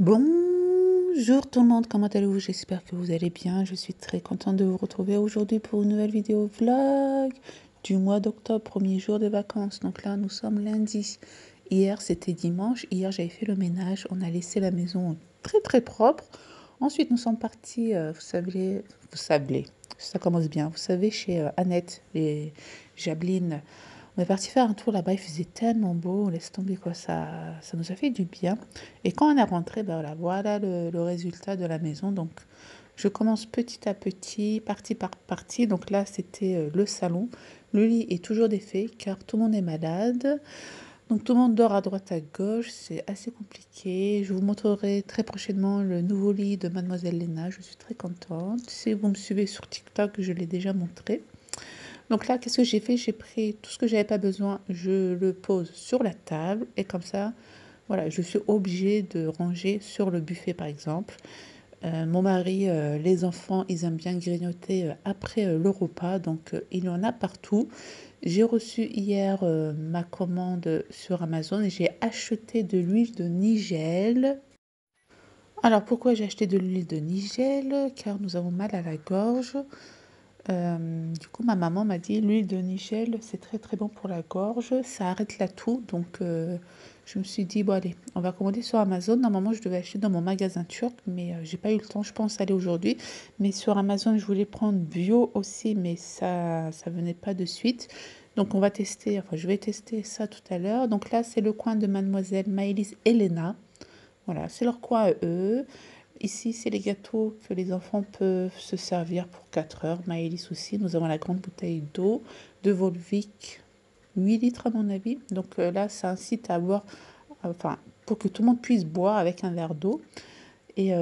Bonjour tout le monde, comment allez-vous? J'espère que vous allez bien. Je suis très contente de vous retrouver aujourd'hui pour une nouvelle vidéo vlog du mois d'octobre, premier jour des vacances. Donc là, nous sommes lundi. Hier, c'était dimanche. Hier, j'avais fait le ménage. On a laissé la maison très très propre. Ensuite, nous sommes partis, vous savez, ça commence bien. Vous savez, chez Annette et Jabeline. On est parti faire un tour là-bas, il faisait tellement beau, laisse tomber quoi, ça nous a fait du bien. Et quand on est rentré, ben voilà le résultat de la maison. Donc, je commence petit à petit, partie par partie. Donc là, c'était le salon. Le lit est toujours défait car tout le monde est malade. Donc tout le monde dort à droite, à gauche. C'est assez compliqué. Je vous montrerai très prochainement le nouveau lit de Mademoiselle Léna. Je suis très contente. Si vous me suivez sur TikTok, je l'ai déjà montré. Donc là, qu'est-ce que j'ai fait? J'ai pris tout ce que j'avais pas besoin, je le pose sur la table et comme ça, voilà, je suis obligée de ranger sur le buffet par exemple. Mon mari, les enfants, ils aiment bien grignoter après le repas, donc il y en a partout. J'ai reçu hier ma commande sur Amazon et j'ai acheté de l'huile de Nigel. Alors pourquoi j'ai acheté de l'huile de Nigel? Car nous avons mal à la gorge. Du coup, ma maman m'a dit l'huile de Nigel, c'est très très bon pour la gorge, ça arrête la toux. Donc, je me suis dit, bon, allez, on va commander sur Amazon. Normalement, je devais acheter dans mon magasin turc, mais j'ai pas eu le temps, je pense aller aujourd'hui. Mais sur Amazon, je voulais prendre bio aussi, mais ça venait pas de suite. Donc, on va tester, enfin, je vais tester ça tout à l'heure. Donc là, c'est le coin de Mademoiselle Maëlys Elena. Voilà, c'est leur coin à eux. Ici, c'est les gâteaux que les enfants peuvent se servir pour 4 heures. Maëlys aussi. Nous avons la grande bouteille d'eau de Volvic, 8 litres à mon avis. Donc là, ça incite à boire, enfin, pour que tout le monde puisse boire avec un verre d'eau. Et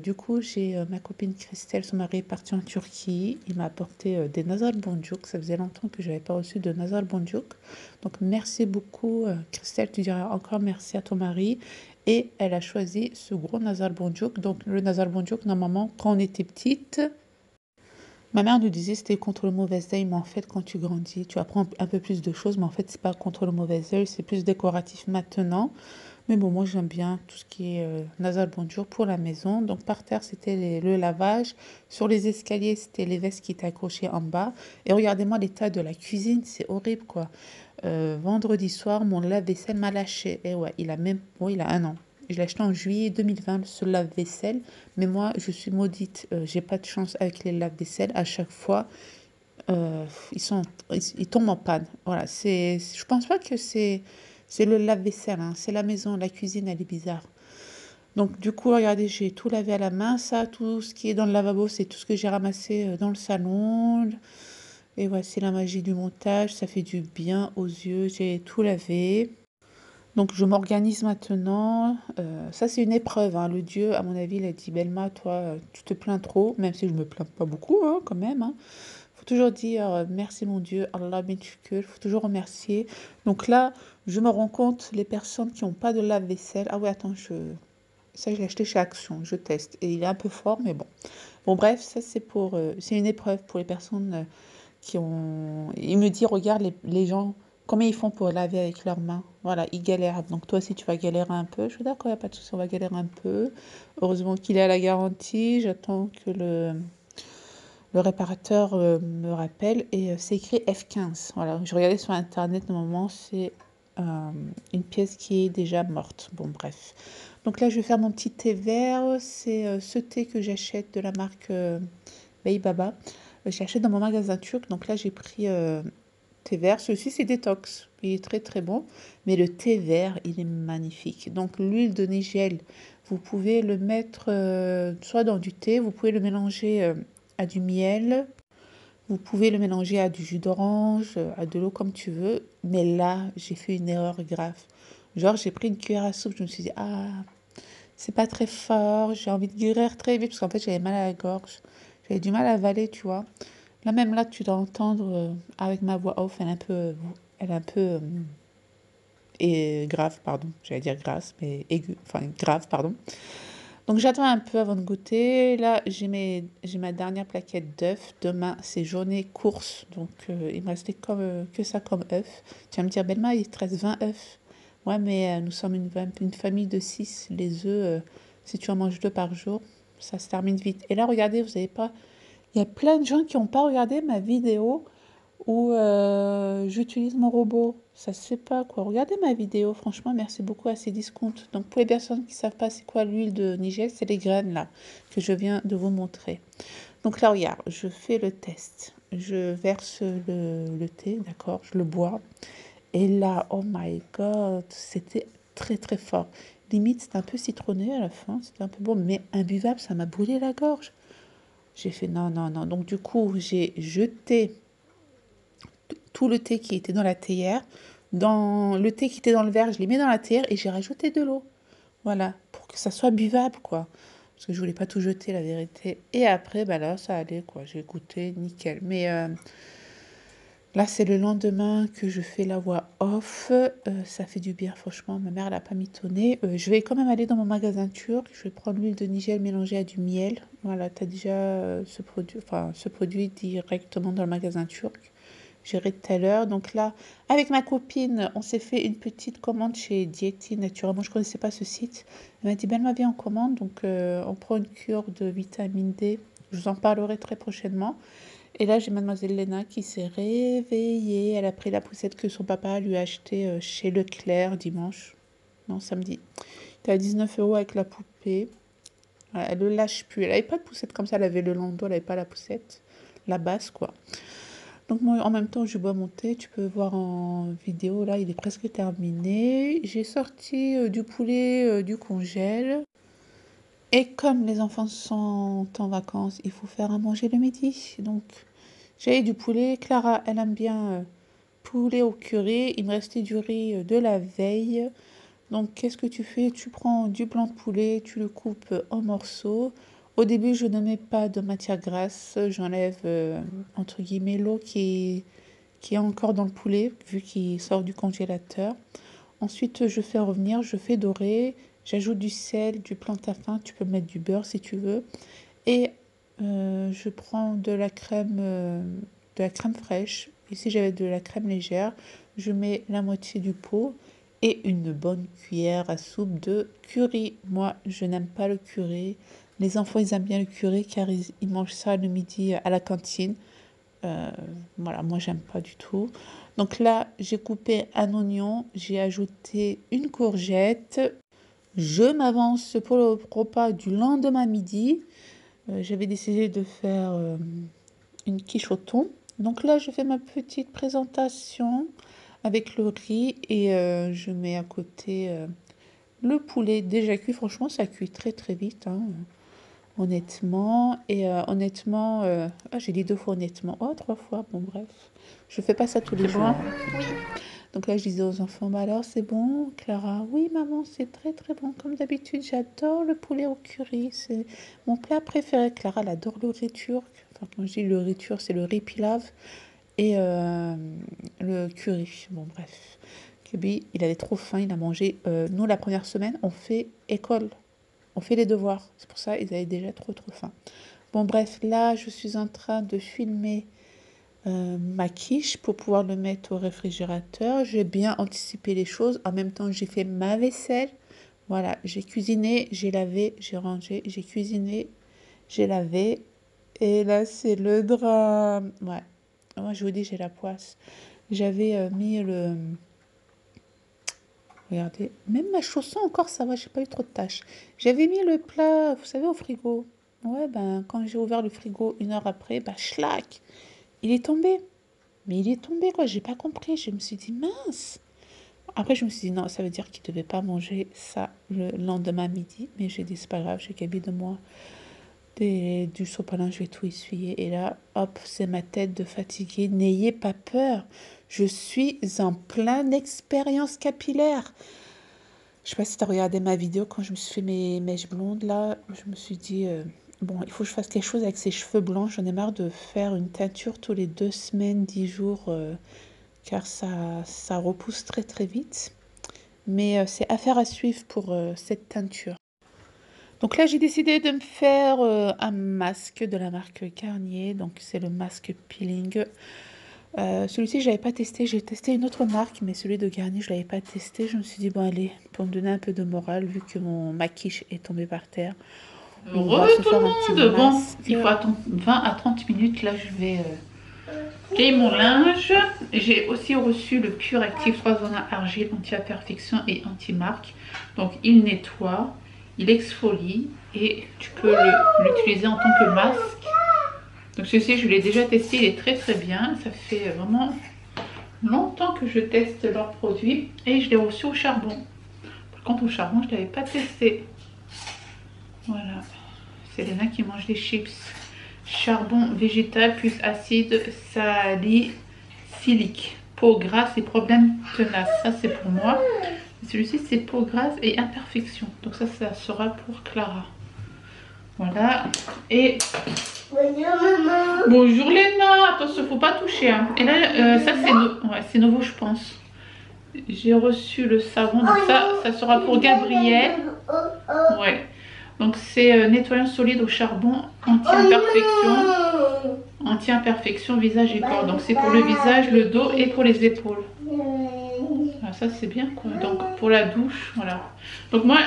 du coup, j'ai ma copine Christelle, son mari est parti en Turquie. Il m'a apporté des Nazal Bonjour. Ça faisait longtemps que je n'avais pas reçu de Nazal Bonjour. Donc merci beaucoup, Christelle. Tu diras encore merci à ton mari. Et elle a choisi ce gros Nazal Bonjour. Donc le Nazal Bonjour, normalement, quand on était petite, ma mère nous disait c'était contre le mauvais œil. Mais en fait, quand tu grandis, tu apprends un peu plus de choses. Mais en fait, c'est pas contre le mauvais œil, c'est plus décoratif maintenant. Mais bon, moi j'aime bien tout ce qui est nasal bonjour pour la maison. Donc par terre, c'était le lavage. Sur les escaliers, c'était les vestes qui étaient accrochées en bas. Et regardez-moi l'état de la cuisine, c'est horrible quoi. Vendredi soir, mon lave-vaisselle m'a lâché. Et ouais, il a 1 an. Je l'ai acheté en juillet 2020, ce lave-vaisselle. Mais moi, je suis maudite. J'ai pas de chance avec les lave-vaisselle. À chaque fois, euh, ils tombent en panne. Voilà, je pense pas que c'est le lave-vaisselle, hein, c'est la maison, la cuisine, elle est bizarre. Donc du coup, regardez, j'ai tout lavé à la main, ça, tout ce qui est dans le lavabo, c'est tout ce que j'ai ramassé dans le salon. Et ouais, c'est la magie du montage, ça fait du bien aux yeux, j'ai tout lavé. Donc je m'organise maintenant. Ça c'est une épreuve, hein. Le Dieu, à mon avis, il a dit, Belma, toi, tu te plains trop, même si je me plains pas beaucoup, hein, quand même, hein. Faut toujours dire merci mon Dieu, Allah il faut toujours remercier. Donc là, je me rends compte, les personnes qui n'ont pas de lave-vaisselle, ah oui, attends, ça je l'ai acheté chez Action, je teste. Et il est un peu fort, mais bon. Bon, bref, ça c'est une épreuve pour les personnes qui ont... Il me dit, regarde les gens, comment ils font pour laver avec leurs mains. Voilà, ils galèrent. Donc toi aussi, tu vas galérer un peu. Je suis d'accord, il n'y a pas de souci, on va galérer un peu. Heureusement qu'il est à la garantie. J'attends que le réparateur me rappelle et c'est écrit F15. Voilà, je regardais sur internet, normalement c'est une pièce qui est déjà morte. Bon, bref. Donc là, je vais faire mon petit thé vert. C'est ce thé que j'achète de la marque Bay Baba. J'achète dans mon magasin turc. Donc là, j'ai pris thé vert. Celui-ci, c'est détox. Il est très très bon. Mais le thé vert, il est magnifique. Donc l'huile de nigel, vous pouvez le mettre soit dans du thé, vous pouvez le mélanger à du miel, vous pouvez le mélanger à du jus d'orange, à de l'eau comme tu veux. Mais là, j'ai fait une erreur grave. Genre, j'ai pris une cuillère à soupe, je me suis dit, ah, c'est pas très fort, j'ai envie de guérir très vite parce qu'en fait, j'avais mal à la gorge. J'avais du mal à avaler, tu vois. Là, même là, tu dois entendre avec ma voix off, elle est un peu et grave, pardon. J'allais dire grasse, mais aiguë, enfin grave, pardon. Donc j'attends un peu avant de goûter. Là, j'ai ma dernière plaquette d'œufs. Demain, c'est journée course. Donc il me restait que ça comme œufs. Tu vas me dire, Belma, il te reste 20 œufs. Ouais, mais nous sommes une famille de 6. Les œufs, Si tu en manges 2 par jour, ça se termine vite. Et là, regardez, vous n'avez pas... Il y a plein de gens qui n'ont pas regardé ma vidéo où j'utilise mon robot. Ça se fait pas, quoi. Regardez ma vidéo, franchement, merci beaucoup à ces discounts. Donc, pour les personnes qui ne savent pas c'est quoi l'huile de Nigel, c'est les graines, là, que je viens de vous montrer. Donc là, regarde, je fais le test. Je verse le thé, d'accord, je le bois. Et là, oh my God, c'était très, très fort. Limite, c'était un peu citronné à la fin, c'était un peu bon, mais imbuvable, ça m'a brûlé la gorge. J'ai fait non, non, non. Donc du coup, j'ai jeté tout le thé qui était dans la théière. Dans le thé qui était dans le verre, je l'ai mis dans la théière et j'ai rajouté de l'eau. Voilà, pour que ça soit buvable, quoi. Parce que je voulais pas tout jeter, la vérité. Et après, bah là, ça allait, quoi. J'ai goûté, nickel. Mais là, c'est le lendemain que je fais la voix off. Ça fait du bien, franchement. Ma mère, elle n'a pas mitonné. Je vais quand même aller dans mon magasin turc. Je vais prendre l'huile de Nigel mélangée à du miel. Voilà, tu as déjà ce produit directement dans le magasin turc. J'irai tout à l'heure. Donc là, avec ma copine, on s'est fait une petite commande chez Dieti Natura. Moi, je ne connaissais pas ce site. Elle m'a dit, ben, ma vie en commande. Donc, on prend une cure de vitamine D. Je vous en parlerai très prochainement. Et là, j'ai mademoiselle Léna qui s'est réveillée. Elle a pris la poussette que son papa lui a achetée chez Leclerc dimanche. Non, samedi. C'était à 19 € avec la poupée. Voilà, elle ne le lâche plus. Elle n'avait pas de poussette comme ça. Elle avait le landau, elle n'avait pas la poussette. La basse, quoi. Donc moi, en même temps, je bois mon thé. Tu peux voir en vidéo, là, il est presque terminé. J'ai sorti du poulet du congèle. Et comme les enfants sont en vacances, il faut faire à manger le midi. Donc, j'ai du poulet. Clara, elle aime bien poulet au curry. Il me restait du riz de la veille. Donc, qu'est-ce que tu fais? Tu prends du blanc de poulet, tu le coupes en morceaux. Au début, je ne mets pas de matière grasse. J'enlève, entre guillemets, l'eau qui est encore dans le poulet, vu qu'il sort du congélateur. Ensuite, je fais revenir, je fais dorer. J'ajoute du sel, du plantain, tu peux mettre du beurre si tu veux. Et je prends de la crème fraîche. Ici, j'avais de la crème légère. Je mets la moitié du pot et une bonne cuillère à soupe de curry. Moi, je n'aime pas le curry. Les enfants, ils aiment bien le curry car ils mangent ça le midi à la cantine. Voilà, moi, j'aime pas du tout. Donc là, j'ai coupé un oignon, j'ai ajouté une courgette. Je m'avance pour le repas du lendemain midi. J'avais décidé de faire une quiche au thon. Donc là, je fais ma petite présentation avec le riz et je mets à côté le poulet déjà cuit. Franchement, ça cuit très très vite, hein, honnêtement. Et honnêtement, j'ai dit 2 fois honnêtement. Oh, 3 fois, bon bref. Je fais pas ça tous les jours. Oui. Donc là, je disais aux enfants, bah alors c'est bon, Clara? Oui, maman, c'est très très bon. Comme d'habitude, j'adore le poulet au curry. C'est mon plat préféré. Clara, elle adore le riz turc. Enfin, quand je dis le riz turc, c'est le riz pilav et le curry. Bon, bref. Kubi, il avait trop faim, il a mangé. Nous, la première semaine, on fait école. On fait les devoirs. C'est pour ça ils avaient déjà trop trop faim. Bon, bref, là, je suis en train de filmer ma quiche pour pouvoir le mettre au réfrigérateur. J'ai bien anticipé les choses. En même temps, j'ai fait ma vaisselle. Voilà, j'ai cuisiné, j'ai lavé, j'ai rangé, j'ai cuisiné, j'ai lavé. Et là, c'est le drame. Ouais, moi, je vous dis, j'ai la poisse. J'avais mis le... Regardez, même ma chausson encore, ça va, j'ai pas eu trop de tâches. J'avais mis le plat, vous savez, au frigo. Ouais, ben, quand j'ai ouvert le frigo 1 heure après, bah, schlac, il est tombé. Mais il est tombé, quoi. J'ai pas compris. Je me suis dit, mince. Après, je me suis dit, non, ça veut dire qu'il devait pas manger ça le lendemain midi. Mais j'ai dit, c'est pas grave, j'ai qu'habillé de moi du sopalin, je vais tout essuyer. Et là, hop, c'est ma tête de fatiguée. N'ayez pas peur. Je suis en pleine expérience capillaire. Je sais pas si tu as regardé ma vidéo quand je me suis fait mes mèches blondes là. Je me suis dit, bon, il faut que je fasse quelque chose avec ces cheveux blancs. J'en ai marre de faire une teinture tous les 2 semaines, 10 jours, car ça repousse très très vite. Mais c'est affaire à suivre pour cette teinture. Donc là, j'ai décidé de me faire un masque de la marque Garnier. Donc c'est le masque peeling. Celui-ci, je l'avais pas testé. J'ai testé une autre marque, mais celui de Garnier, je l'avais pas testé. Je me suis dit, bon, allez, pour me donner un peu de morale, vu que ma quiche est tombée par terre, on va Heureux se tout faire un petit le monde. Bon, masque. il faut attendre 20 à 30 minutes. Là, je vais plier mon linge. J'ai aussi reçu le Pure Active 3 zones argile anti-imperfection et anti-marque. Donc, il nettoie, il exfolie et tu peux l'utiliser en tant que masque. Donc, ceci, je l'ai déjà testé. Il est très très bien. Ça fait vraiment longtemps que je teste leurs produits et je l'ai reçu au charbon. Par contre, au charbon, je ne l'avais pas testé. Voilà. C'est Léna qui mange des chips. Charbon végétal plus acide salicylique. Peau grasse et problèmes tenaces. Ça, c'est pour moi. Celui-ci, c'est peau grasse et imperfection. Donc ça sera pour Clara. Voilà. Et... Bonjour, maman. Bonjour, Léna. Attention, faut pas toucher. Hein. Et là, ça, c'est nouveau, je pense. J'ai reçu le savon. Donc ça sera pour Gabriel. Ouais. Donc c'est nettoyant solide au charbon anti-imperfection visage et corps. Donc c'est pour le visage, le dos et pour les épaules. Alors ça c'est bien quoi. Donc pour la douche, voilà. Donc moi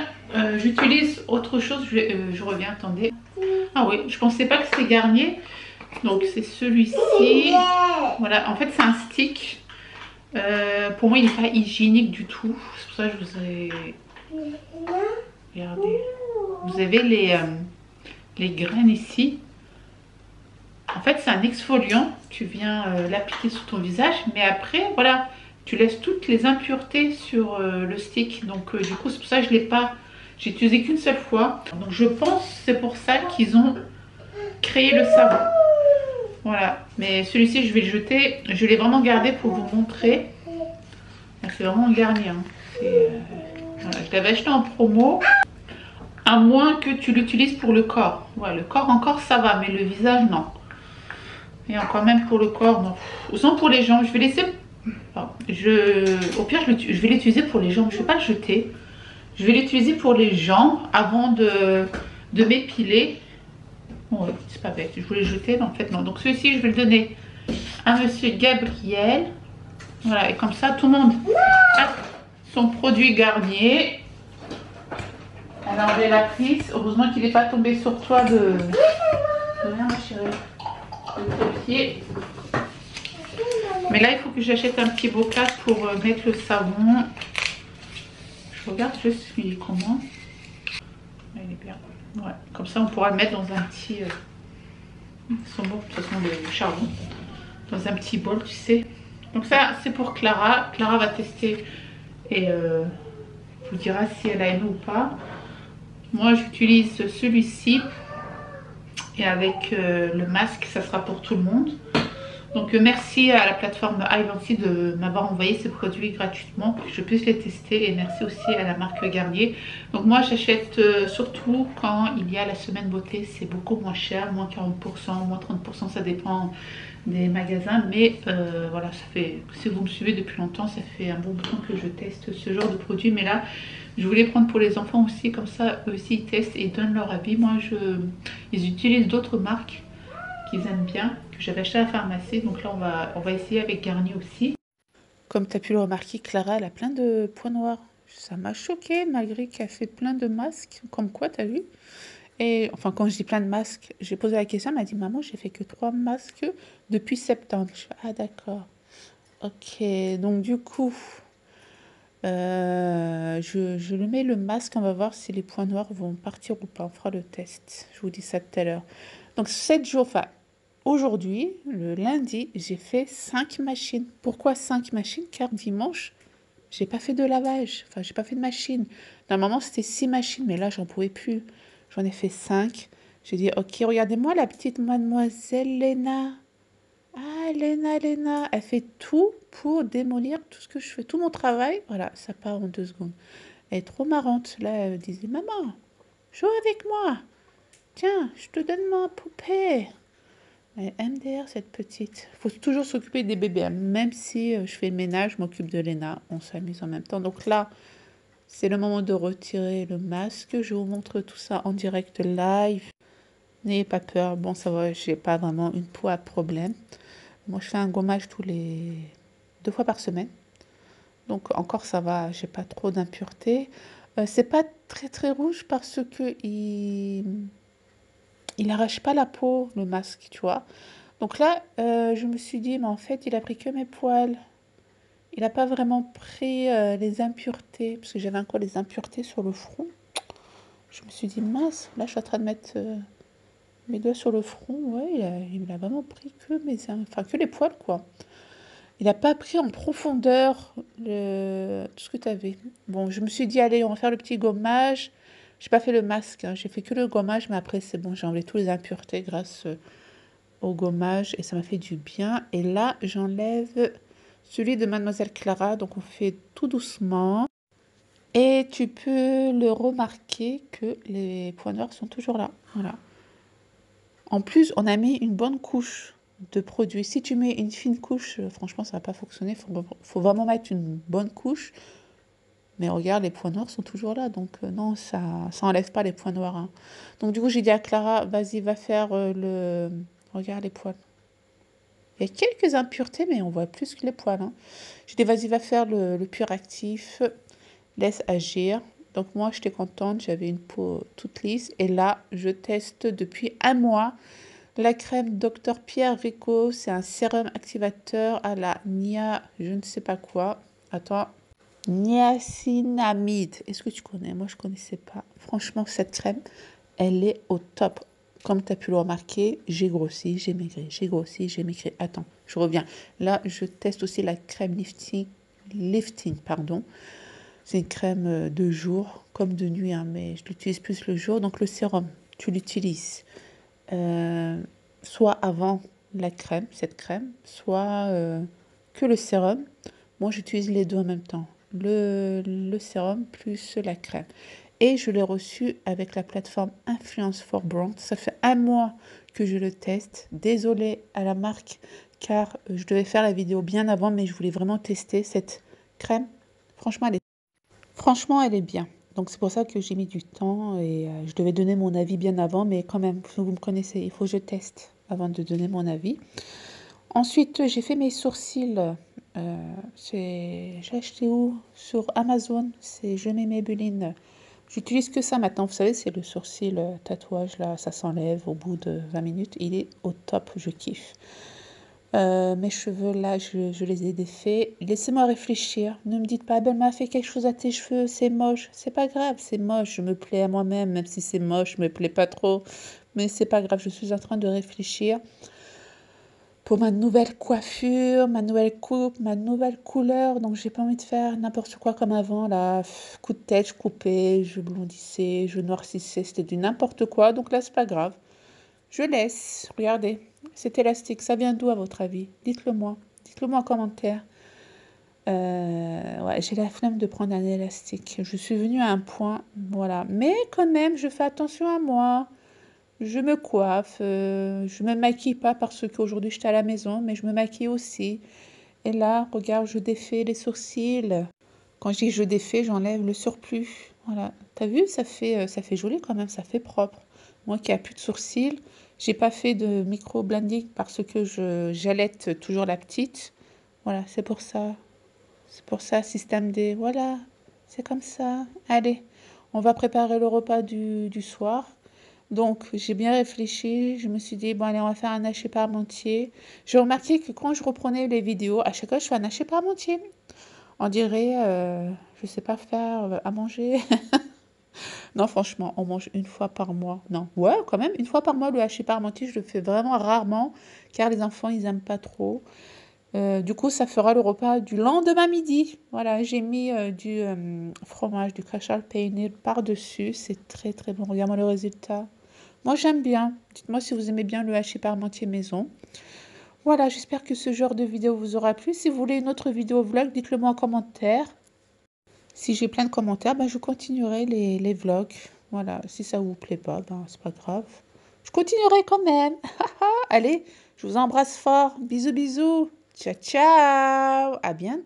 j'utilise autre chose. Je reviens, attendez. Ah oui, je pensais pas que c'était Garnier. Donc c'est celui-ci. Voilà, en fait c'est un stick. Pour moi il n'est pas hygiénique du tout. C'est pour ça que je vous ai... Regardez. Vous avez les graines ici. En fait, c'est un exfoliant. Tu viens l'appliquer sur ton visage. Mais après, voilà, tu laisses toutes les impuretés sur le stick. Donc, du coup, c'est pour ça que je ne l'ai pas... J'ai utilisé qu'une seule fois. Donc, je pense que c'est pour ça qu'ils ont créé le savon. Voilà. Mais celui-ci, je vais le jeter. Je l'ai vraiment gardé pour vous montrer. C'est vraiment un Garnier. Hein. Voilà, je l'avais acheté en promo. À moins que tu l'utilises pour le corps. Ouais, le corps encore ça va, mais le visage non. Et encore même pour le corps, non. Sinon pour les jambes, je vais laisser... Enfin, au pire, je vais l'utiliser pour les jambes. Je ne vais pas le jeter. Je vais l'utiliser pour les jambes avant de m'épiler. Ouais, c'est pas bête. Je voulais le jeter, mais en fait non. Donc celui-ci, je vais le donner à monsieur Gabriel. Voilà, et comme ça, tout le monde a son produit Garnier. On a enlevé la prise. Heureusement qu'il n'est pas tombé sur toi de rien, ma chérie. De pied. Mais là, il faut que j'achète un petit bocal pour mettre le savon. Je regarde juste il est comment. Il est bien. Ouais. Comme ça, on pourra le mettre dans un petit... Ils sont bons, de toute façon, le charbon. Dans un petit bol, tu sais. Donc ça, c'est pour Clara. Clara va tester et vous dira si elle a aimé ou pas. Moi, j'utilise celui-ci. Et avec le masque, ça sera pour tout le monde. Donc merci à la plateforme Ivancy de m'avoir envoyé ces produits gratuitement pour que je puisse les tester. Et merci aussi à la marque Garnier. Donc moi j'achète surtout quand il y a la semaine beauté. C'est beaucoup moins cher, moins 40%, moins 30%, ça dépend des magasins. Mais voilà, ça fait, si vous me suivez depuis longtemps, ça fait un bon bout de temps que je teste ce genre de produit. Mais là, je voulais prendre pour les enfants aussi, comme ça eux aussi ils testent et donnent leur avis. Moi, ils utilisent d'autres marques qu'ils aiment bien, que j'avais acheté à la pharmacie. Donc là, on va essayer avec Garnier aussi. Comme tu as pu le remarquer, Clara, elle a plein de points noirs. Ça m'a choquée, malgré qu'elle fait plein de masques. Comme quoi, t'as vu? Et enfin, quand je dis plein de masques, j'ai posé la question, elle m'a dit, maman, j'ai fait que 3 masques depuis septembre. Je fais, ah d'accord. Ok, donc du coup, je lui mets le masque, on va voir si les points noirs vont partir ou pas. On fera le test. Je vous dis ça tout à l'heure. Donc 7 jours, enfin aujourd'hui, le lundi, j'ai fait 5 machines. Pourquoi 5 machines? Car dimanche, j'ai pas fait de lavage. Enfin, j'ai pas fait de machine. Normalement, c'était 6 machines, mais là, j'en pouvais plus. J'en ai fait 5. J'ai dit, ok, regardez-moi la petite mademoiselle Léna. Ah, Léna, elle fait tout pour démolir tout ce que je fais, tout mon travail. Voilà, ça part en 2 secondes. Elle est trop marrante. Là, elle disait, maman, joue avec moi. Tiens, je te donne ma poupée. Elle est MDR, cette petite. Il faut toujours s'occuper des bébés. Hein. Même si je fais le ménage, je m'occupe de Léna. On s'amuse en même temps. Donc là, c'est le moment de retirer le masque. Je vous montre tout ça en direct live. N'ayez pas peur. Bon, ça va, j'ai pas vraiment une peau à problème. Moi, je fais un gommage tous les 2 fois par semaine. Donc encore ça va, j'ai pas trop d'impuretés. C'est pas très très rouge parce que il arrache pas la peau, le masque, tu vois. Donc là, je me suis dit, mais en fait, il a pris que mes poils. Il n'a pas vraiment pris les impuretés, parce que j'avais encore les impuretés sur le front. Je me suis dit, mince, là je suis en train de mettre mes doigts sur le front. Ouais, il a vraiment pris que les poils, quoi. Il n'a pas pris en profondeur tout ce que tu avais. Bon, je me suis dit, allez, on va faire le petit gommage. J'ai pas fait le masque, hein, j'ai fait que le gommage, mais après c'est bon, j'ai enlevé toutes les impuretés grâce au gommage et ça m'a fait du bien. Et là, j'enlève celui de Mademoiselle Clara, donc on fait tout doucement. Et tu peux le remarquer que les points noirs sont toujours là. Voilà. En plus, on a mis une bonne couche de produit. Si tu mets une fine couche, franchement, ça va pas fonctionner. Faut vraiment mettre une bonne couche. Mais regarde, les points noirs sont toujours là. Donc non, ça enlève pas les points noirs, hein. Donc du coup, j'ai dit à Clara, vas-y, va faire le... Regarde les poils. Il y a quelques impuretés, mais on voit plus que les poils, hein. J'ai dit, vas-y, va faire le pur actif. Laisse agir. Donc moi, j'étais contente. J'avais une peau toute lisse. Et là, je teste depuis un mois la crème Dr Pierre Rico. C'est un sérum activateur à la je ne sais pas quoi. Attends. Niacinamide. Est-ce que tu connais? Moi, je ne connaissais pas. Franchement, cette crème, elle est au top. Comme tu as pu le remarquer, j'ai grossi, j'ai maigri, j'ai grossi, j'ai maigri. Attends, je reviens. Là, je teste aussi la crème lifting, pardon. C'est une crème de jour, comme de nuit, hein, mais je l'utilise plus le jour. Donc, le sérum, tu l'utilises soit avant la crème, cette crème, soit que le sérum. Moi, j'utilise les deux en même temps. Le sérum plus la crème. Et je l'ai reçu avec la plateforme Influence for Brand. Ça fait un mois que je le teste. Désolée à la marque, car je devais faire la vidéo bien avant, mais je voulais vraiment tester cette crème. Franchement, elle est bien. Donc, c'est pour ça que j'ai mis du temps et je devais donner mon avis bien avant, mais quand même, vous me connaissez, il faut que je teste avant de donner mon avis. Ensuite, j'ai fait mes sourcils. J'ai acheté où? Sur Amazon. C'est Je mets Maybelline. J'utilise que ça maintenant. Vous savez, c'est le sourcil tatouage là. Ça s'enlève au bout de 20 minutes. Il est au top. Je kiffe. Mes cheveux là, je les ai défaits. Laissez-moi réfléchir. Ne me dites pas, ben, m'a fait quelque chose à tes cheveux, c'est moche. C'est pas grave, c'est moche. Je me plais à moi-même, même si c'est moche, je me plais pas trop. Mais c'est pas grave, je suis en train de réfléchir pour ma nouvelle coiffure, ma nouvelle coupe, ma nouvelle couleur. Donc j'ai pas envie de faire n'importe quoi comme avant là. Coup de tête, je coupais, je blondissais, je noircissais, c'était du n'importe quoi. Donc là c'est pas grave. Je laisse. Regardez, cet élastique, ça vient d'où à votre avis? Dites-le moi. Dites-le moi en commentaire. Ouais, j'ai la flemme de prendre un élastique. Je suis venue à un point, voilà. Mais quand même, je fais attention à moi. Je me coiffe, je me maquille pas parce qu'aujourd'hui j'étais à la maison, mais je me maquille aussi. Et là, regarde, je défais les sourcils. Quand je dis je défais, j'enlève le surplus. Voilà. T'as vu, ça fait joli quand même, ça fait propre. Moi qui n'ai plus de sourcils, j'ai pas fait de micro-blending parce que j'allaite toujours la petite. Voilà, c'est pour ça. C'est pour ça, système D. Voilà, c'est comme ça. Allez, on va préparer le repas du soir. Donc, j'ai bien réfléchi. Je me suis dit, bon, allez, on va faire un hachis parmentier. J'ai remarqué que quand je reprenais les vidéos, à chaque fois, je fais un hachis parmentier. On dirait, je sais pas faire à manger. Non, franchement, on mange une fois par mois. Non, ouais, quand même, une fois par mois, le hachis parmentier, je le fais vraiment rarement, car les enfants, ils aiment pas trop. Du coup, ça fera le repas du lendemain midi. Voilà, j'ai mis du fromage, du cachalpine peiné par-dessus. C'est très, très bon. Regarde-moi le résultat. Moi, j'aime bien. Dites-moi si vous aimez bien le hachis parmentier maison. Voilà, j'espère que ce genre de vidéo vous aura plu. Si vous voulez une autre vidéo vlog, dites-le moi en commentaire. Si j'ai plein de commentaires, ben, je continuerai les vlogs. Voilà, si ça vous plaît pas, ben, c'est pas grave. Je continuerai quand même. Allez, je vous embrasse fort. Bisous, bisous. Ciao, ciao. À bientôt.